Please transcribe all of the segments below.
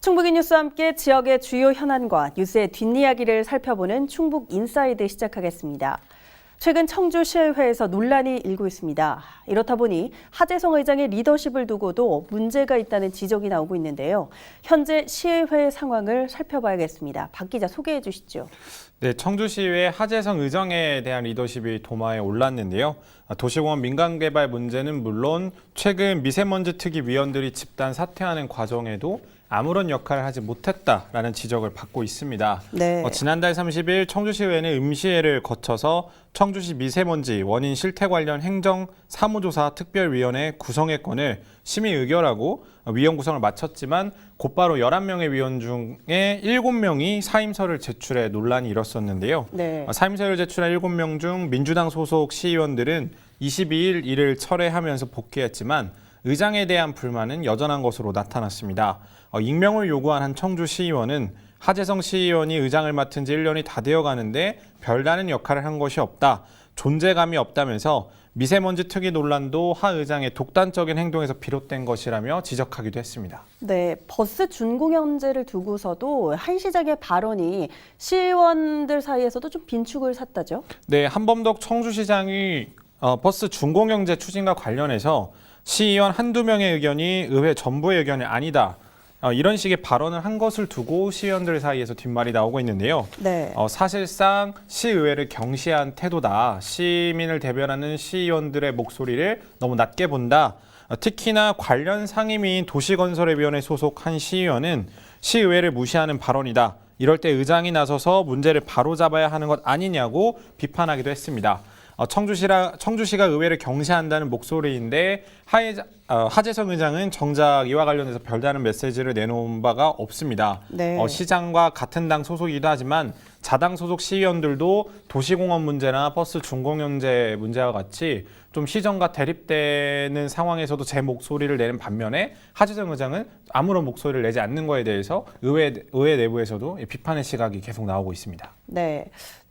충북이 뉴스와 함께 지역의 주요 현안과 뉴스의 뒷이야기를 살펴보는 충북 인사이드 시작하겠습니다. 최근 청주시의회에서 논란이 일고 있습니다. 이렇다 보니 하재성 의장의 리더십을 두고도 문제가 있다는 지적이 나오고 있는데요. 현재 시의회 상황을 살펴봐야겠습니다. 박 기자 소개해 주시죠. 네, 청주시의회 하재성 의장에 대한 리더십이 도마에 올랐는데요. 도시공원 민간개발 문제는 물론 최근 미세먼지 특위 위원들이 집단 사퇴하는 과정에도 아무런 역할을 하지 못했다라는 지적을 받고 있습니다. 네. 지난달 30일 청주시의회는 임시회를 거쳐서 청주시 미세먼지 원인 실태 관련 행정 사무조사 특별위원회 구성의 건을 심의 의결하고 위원 구성을 마쳤지만 곧바로 11명의 위원 중에 7명이 사임서를 제출해 논란이 일었었는데요. 네. 사임서를 제출한 7명 중 민주당 소속 시의원들은 22일 이를 철회하면서 복귀했지만 의장에 대한 불만은 여전한 것으로 나타났습니다. 익명을 요구한 한 청주 시의원은 하재성 시의원이 의장을 맡은 지 1년이 다 되어 가는데 별다른 역할을 한 것이 없다. 존재감이 없다면서 미세먼지 특위 논란도 하 의장의 독단적인 행동에서 비롯된 것이라며 지적하기도 했습니다. 네, 버스 준공영제를 두고서도 한 시장의 발언이 시의원들 사이에서도 좀 빈축을 샀다죠? 네, 한범덕 청주시장이 버스 준공영제 추진과 관련해서 시의원 한두 명의 의견이 의회 전부의 의견이 아니다. 이런 식의 발언을 한 것을 두고 시의원들 사이에서 뒷말이 나오고 있는데요. 네. 사실상 시의회를 경시한 태도다. 시민을 대변하는 시의원들의 목소리를 너무 낮게 본다. 특히나 관련 상임위인 도시건설위원회 소속 한 시의원은 시의회를 무시하는 발언이다. 이럴 때 의장이 나서서 문제를 바로잡아야 하는 것 아니냐고 비판하기도 했습니다. 청주시가 의회를 경시한다는 목소리인데 하재성 의장은 정작 이와 관련해서 별다른 메시지를 내놓은 바가 없습니다. 네. 시장과 같은 당 소속이기도 하지만 자당 소속 시의원들도 도시공원 문제나 버스 준공영제 문제와 같이 좀 시정과 대립되는 상황에서도 제 목소리를 내는 반면에 하재성 의장은 아무런 목소리를 내지 않는 것에 대해서 의회 내부에서도 비판의 시각이 계속 나오고 있습니다. 네.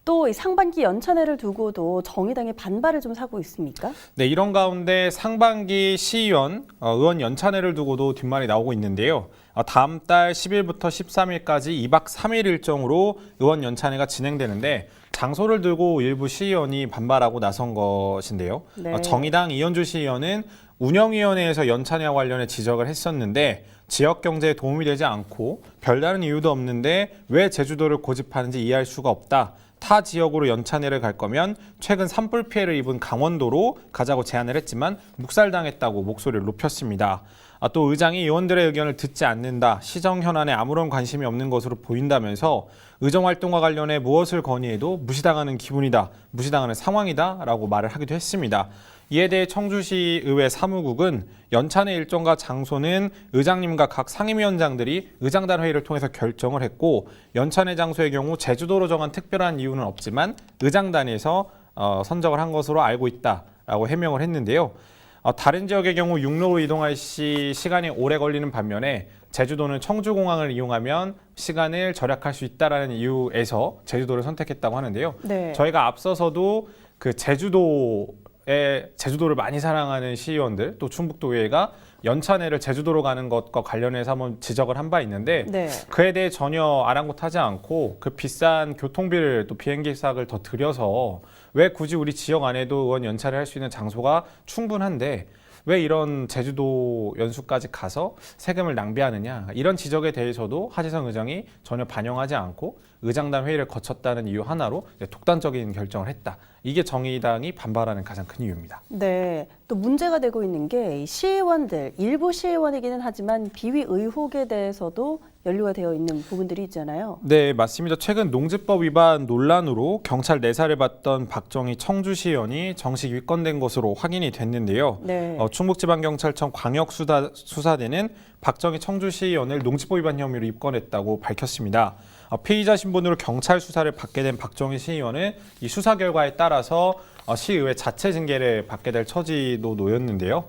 또 이 상반기 연찬회를 두고도 정의당의 반발을 좀 사고 있습니까? 네, 이런 가운데 상반기 시의원, 의원 연찬회를 두고도 뒷말이 나오고 있는데요. 다음 달 10일부터 13일까지 2박 3일 일정으로 의원 연찬회가 진행되는데 장소를 두고 일부 시의원이 반발하고 나선 것인데요. 네. 정의당 이현주 시의원은 운영위원회에서 연찬회와 관련해 지적을 했었는데 지역 경제에 도움이 되지 않고 별다른 이유도 없는데 왜 제주도를 고집하는지 이해할 수가 없다. 타 지역으로 연찬회를 갈 거면 최근 산불 피해를 입은 강원도로 가자고 제안을 했지만 묵살당했다고 목소리를 높였습니다. 또 의장이 의원들의 의견을 듣지 않는다. 시정 현안에 아무런 관심이 없는 것으로 보인다면서 의정활동과 관련해 무엇을 건의해도 무시당하는 기분이다. 무시당하는 상황이다. 라고 말을 하기도 했습니다. 이에 대해 청주시 의회 사무국은 연찬회 일정과 장소는 의장님과 각 상임위원장들이 의장단 회의를 통해서 결정을 했고 연찬회 장소의 경우 제주도로 정한 특별한 이유는 없지만 의장단에서 선정을 한 것으로 알고 있다라고 해명을 했는데요. 다른 지역의 경우 육로로 이동할 시간이 오래 걸리는 반면에 제주도는 청주공항을 이용하면 시간을 절약할 수 있다는 이유에서 제주도를 선택했다고 하는데요. 네. 저희가 앞서서도 그 제주도를 많이 사랑하는 시의원들 또 충북도의회가 연찬회를 제주도로 가는 것과 관련해서 한번 지적을 한 바 있는데 네. 그에 대해 전혀 아랑곳하지 않고 그 비싼 교통비를 또 비행기값을 더 들여서 왜 굳이 우리 지역 안에도 의원 연찬을 할 수 있는 장소가 충분한데 왜 이런 제주도 연수까지 가서 세금을 낭비하느냐 이런 지적에 대해서도 하재성 의장이 전혀 반영하지 않고 의장단 회의를 거쳤다는 이유 하나로 독단적인 결정을 했다. 이게 정의당이 반발하는 가장 큰 이유입니다. 네, 또 문제가 되고 있는 게 시의원들, 일부 시의원이기는 하지만 비위 의혹에 대해서도 연루가 되어 있는 부분들이 있잖아요. 네, 맞습니다. 최근 농지법 위반 논란으로 경찰 내사를 받던 박정희 청주시의원이 정식 입건된 것으로 확인이 됐는데요. 네. 충북지방경찰청 광역수사대는 박정희 청주시의원을 농지법 위반 혐의로 입건했다고 밝혔습니다. 피의자 신분으로 경찰 수사를 받게 된 박정희 시의원은 이 수사 결과에 따라서 시의회 자체 징계를 받게 될 처지도 놓였는데요.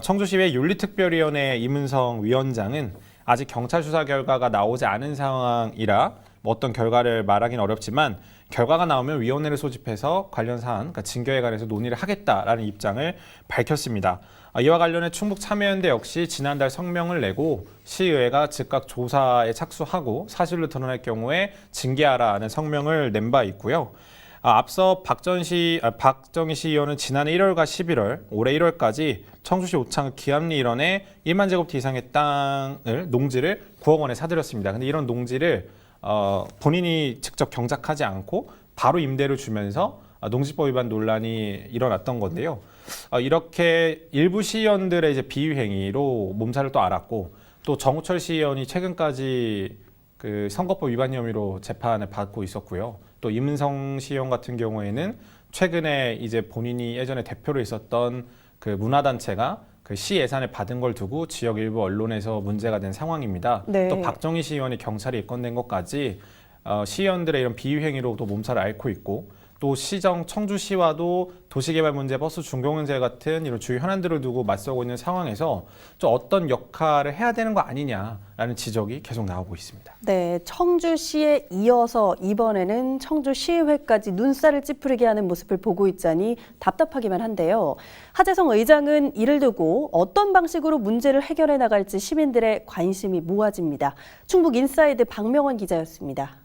청주시의회 윤리특별위원회 이문성 위원장은 아직 경찰 수사 결과가 나오지 않은 상황이라 어떤 결과를 말하기는 어렵지만 결과가 나오면 위원회를 소집해서 관련 사안, 그러니까 징계에 관해서 논의를 하겠다라는 입장을 밝혔습니다. 이와 관련해 충북 참여연대 역시 지난달 성명을 내고 시의회가 즉각 조사에 착수하고 사실로 드러날 경우에 징계하라는 성명을 낸 바 있고요. 앞서 박정희 시의원은 지난해 1월과 11월, 올해 1월까지 청주시 오창 기암리 일원에 1만 제곱미터 이상의 땅을 농지를 9억 원에 사들였습니다. 근데 이런 농지를 본인이 직접 경작하지 않고 바로 임대를 주면서 농지법 위반 논란이 일어났던 건데요. 이렇게 일부 시의원들의 이제 비위 행위로 몸살을 또 앓았고 또 정우철 시의원이 최근까지 그 선거법 위반 혐의로 재판을 받고 있었고요. 또 임은성 시의원 같은 경우에는 최근에 이제 본인이 예전에 대표로 있었던 그 문화단체가 그 시 예산을 받은 걸 두고 지역 일부 언론에서 문제가 된 상황입니다. 네. 또 박정희 시의원이 경찰에 입건된 것까지 시의원들의 이런 비위 행위로도 몸살을 앓고 있고 또 시정 청주시와도 도시개발 문제, 버스 중공운제 같은 이런 주요 현안들을 두고 맞서고 있는 상황에서 좀 어떤 역할을 해야 되는 거 아니냐라는 지적이 계속 나오고 있습니다. 네, 청주시에 이어서 이번에는 청주시의회까지 눈살을 찌푸리게 하는 모습을 보고 있자니 답답하기만 한데요. 하재성 의장은 이를 두고 어떤 방식으로 문제를 해결해 나갈지 시민들의 관심이 모아집니다. 충북 인사이드 박명원 기자였습니다.